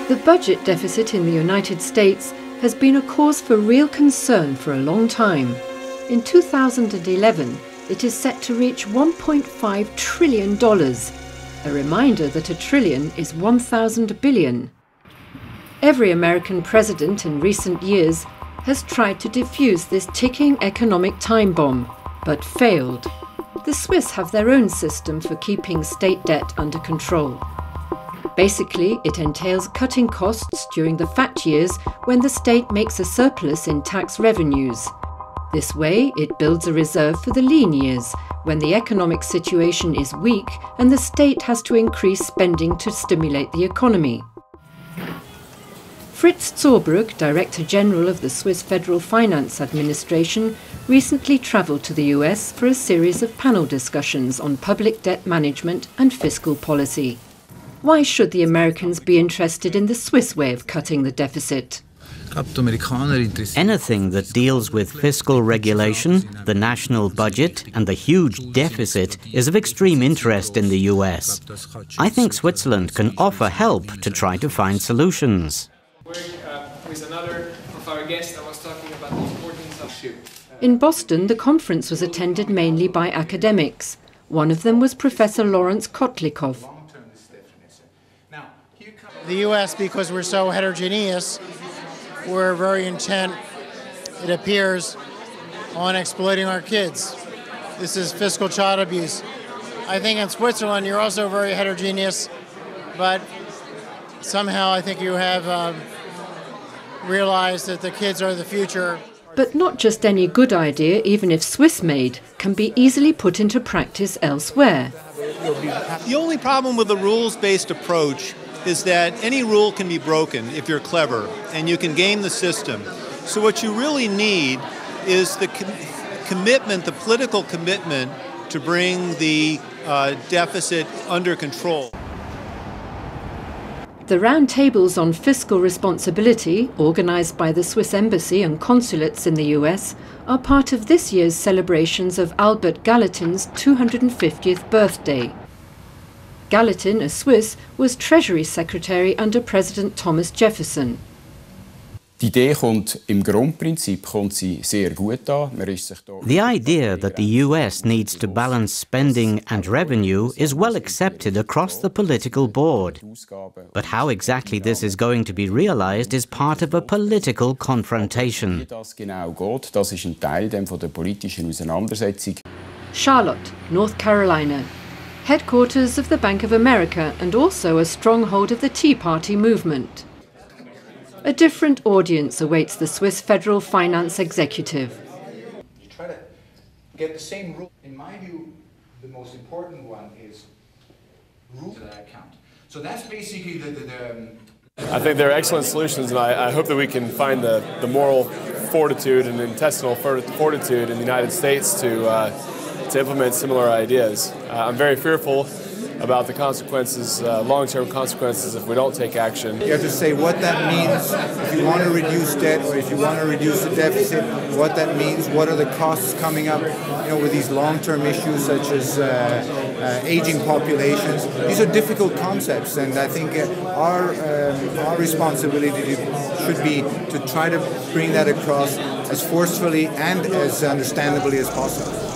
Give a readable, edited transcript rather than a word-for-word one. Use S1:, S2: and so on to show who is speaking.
S1: The budget deficit in the United States has been a cause for real concern for a long time. In 2011, it is set to reach $1.5 trillion, a reminder that a trillion is 1,000 billion. Every American president in recent years has tried to defuse this ticking economic time bomb, but failed. The Swiss have their own system for keeping state debt under control. Basically, it entails cutting costs during the fat years when the state makes a surplus in tax revenues. This way, it builds a reserve for the lean years, when the economic situation is weak and the state has to increase spending to stimulate the economy. Fritz Zorbruck, Director General of the Swiss Federal Finance Administration, recently travelled to the US for a series of panel discussions on public debt management and fiscal policy. Why should the Americans be interested in the Swiss way of cutting the deficit?
S2: Anything that deals with fiscal regulation, the national budget and the huge deficit is of extreme interest in the US. I think Switzerland can offer help to try to find solutions.
S3: With another of our guests, I was talking about the importance of
S1: In Boston, the conference was attended mainly by academics. One of them was Professor Lawrence Kotlikoff.
S4: The U.S., because we're so heterogeneous, we're very intent, it appears, on exploiting our kids. This is fiscal child abuse. I think in Switzerland you're also very heterogeneous, but somehow I think you have realized that the kids are the future.
S1: But not just any good idea, even if Swiss-made, can be easily put into practice elsewhere.
S5: The only problem with the rules-based approach is that any rule can be broken if you're clever, and you can game the system. So what you really need is the commitment, the political commitment, to bring the deficit under control.
S1: The roundtables on fiscal responsibility, organised by the Swiss Embassy and consulates in the US, are part of this year's celebrations of Albert Gallatin's 250th birthday. Gallatin, a Swiss, was Treasury Secretary under President Thomas Jefferson.
S6: The
S2: idea that the US needs to balance spending and revenue is well accepted across the political board. But how exactly this is going to be realized is part of a political confrontation.
S1: Charlotte, North Carolina, headquarters of the Bank of America and also a stronghold of the Tea Party movement. A different audience awaits the Swiss Federal Finance Executive.
S7: You try to get the same rule. In my view, the most important one is rules that count. So that's basically
S8: I think they're excellent solutions, and I hope that we can find the moral fortitude and intestinal fortitude in the United States to implement similar ideas. I'm very fearful about the consequences, long-term consequences, if we don't take action.
S7: You have to say what that means if you want to reduce debt or if you want to reduce the deficit, what that means, what are the costs coming up, with these long-term issues such as aging populations. These are difficult concepts, and I think our responsibility should be to try to bring that across as forcefully and as understandably as possible.